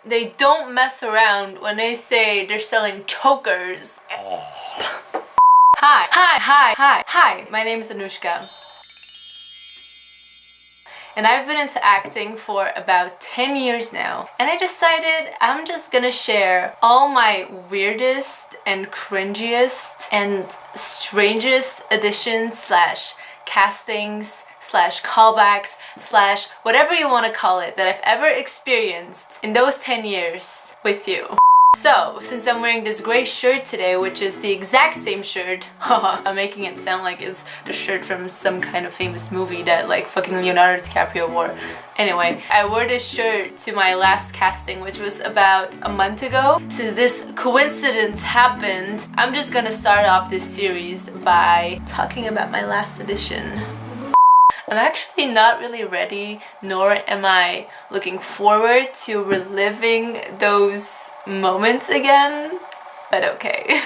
they don't mess around when they say they're selling chokers. Hi, my name is Anushka. And I've been into acting for about 10 years now. And I decided I'm just gonna share all my weirdest and cringiest and strangest auditions slash castings slash callbacks slash whatever you want to call it that I've ever experienced in those 10 years with you. So, since I'm wearing this gray shirt today, which is the exact same shirt, I'm making it sound like it's the shirt from some kind of famous movie that like fucking Leonardo DiCaprio wore. Anyway, I wore this shirt to my last casting, which was about a month ago. Since this coincidence happened, I'm just gonna start off this series by talking about my last audition. I'm actually not really ready, nor am I looking forward to reliving those moments again, but okay.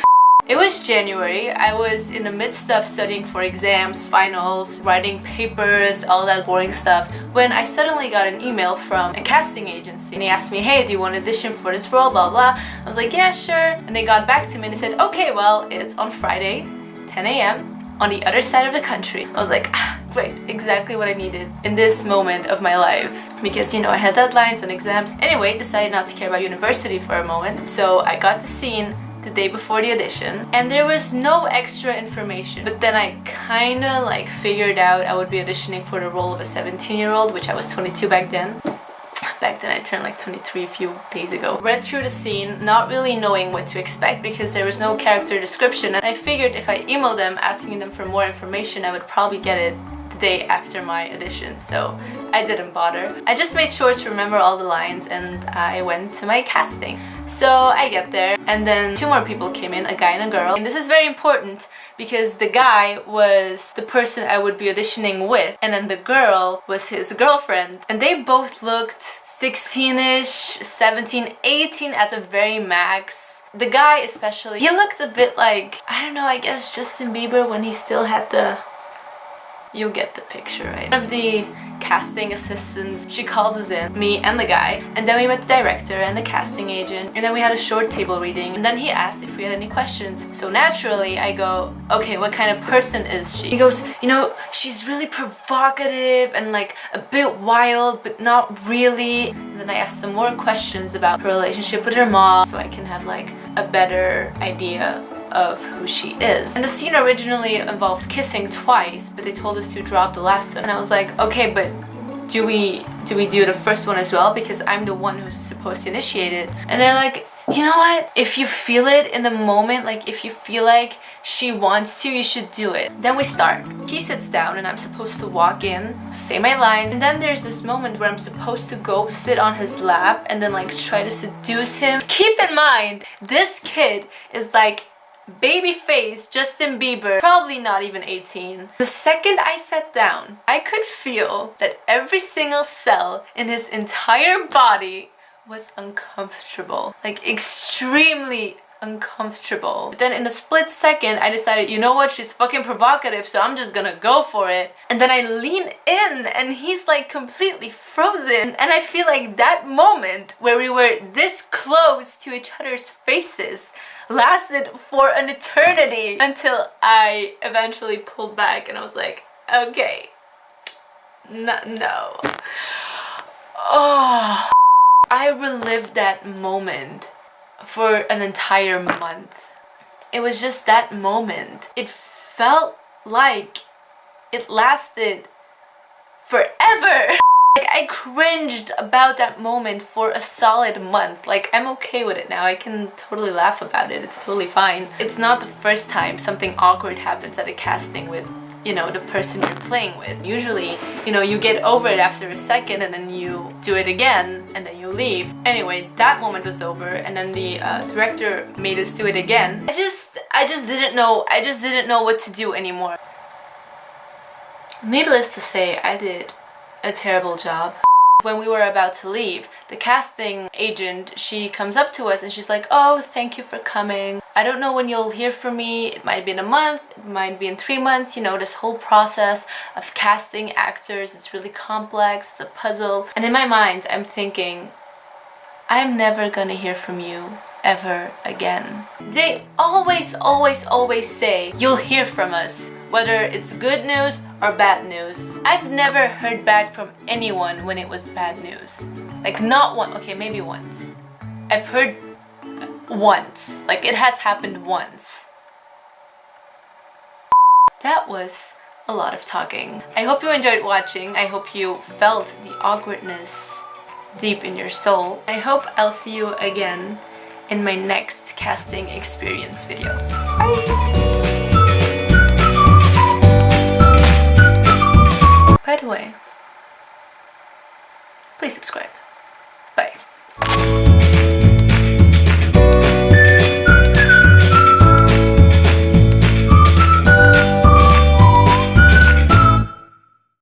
It was January. I was in the midst of studying for exams, finals, writing papers, all that boring stuff, when I suddenly got an email from a casting agency. And they asked me, hey, do you want to audition for this role, blah, blah. I was like, yeah, sure. And they got back to me and they said, okay, well, it's on Friday, 10 a.m. on the other side of the country. I was like, great, exactly what I needed in this moment of my life. Because, you know, I had deadlines and exams. Anyway, decided not to care about university for a moment. So I got the scene the day before the audition. And there was no extra information. But then I kinda like figured out I would be auditioning for the role of a 17-year-old, which I was 22 back then. Back then I turned like 23 a few days ago. Read through the scene, not really knowing what to expect because there was no character description, and I figured if I emailed them asking them for more information, I would probably get it the day after my audition, so I didn't bother. I just made sure to remember all the lines and I went to my casting. So I get there and then two more people came in, a guy and a girl. And this is very important because the guy was the person I would be auditioning with and then the girl was his girlfriend. And they both looked 16-ish, 17, 18 at the very max. The guy especially, he looked a bit like, I don't know, I guess Justin Bieber when he still had the... You get the picture, right? One of the casting assistants, she calls us in, me and the guy, and then we met the director and the casting agent, and then we had a short table reading, and then he asked if we had any questions. So naturally I go, okay, what kind of person is she? He goes, you know, she's really provocative and like a bit wild, but not really. And then I asked some more questions about her relationship with her mom, so I can have like a better idea of who she is. And the scene originally involved kissing twice, but they told us to drop the last one. And I was like, okay, but do we do the first one as well? Because I'm the one who's supposed to initiate it. And they're like, you know what? If you feel it in the moment, like if you feel like she wants to, you should do it. Then we start. He sits down and I'm supposed to walk in, say my lines, and then there's this moment where I'm supposed to go sit on his lap and then like try to seduce him. Keep in mind, this kid is like babyface Justin Bieber, probably not even 18. The second I sat down, I could feel that every single cell in his entire body was uncomfortable, like extremely uncomfortable. But then in a split second, I decided, you know what, she's fucking provocative, so I'm just gonna go for it. And then I lean in and he's like completely frozen. And I feel like that moment where we were this close to each other's faces lasted for an eternity until I eventually pulled back and I was like, okay, no. Oh, I relived that moment for an entire month. It was just that moment. It felt like it lasted forever. Like I cringed about that moment for a solid month. Like I'm okay with it now. I can totally laugh about it. It's totally fine. It's not the first time something awkward happens at a casting with, you know, the person you're playing with. Usually, you know, you get over it after a second and then you do it again and then you leave. Anyway, that moment was over and then the director made us do it again. I just didn't know what to do anymore. Needless to say, I did a terrible job. When we were about to leave, the casting agent, she comes up to us and she's like, oh, thank you for coming. I don't know when you'll hear from me. It might be in a month, it might be in 3 months. You know, this whole process of casting actors, it's really complex, it's a puzzle. And in my mind, I'm thinking, I'm never gonna hear from you ever again. They always say, you'll hear from us, whether it's good news or bad news. I've never heard back from anyone when it was bad news. Like not one, okay, maybe once. I've heard once, like it has happened once. That was a lot of talking. I hope you enjoyed watching. I hope you felt the awkwardness deep in your soul. I hope I'll see you again in my next casting experience video. Bye! By the way, please subscribe. Bye.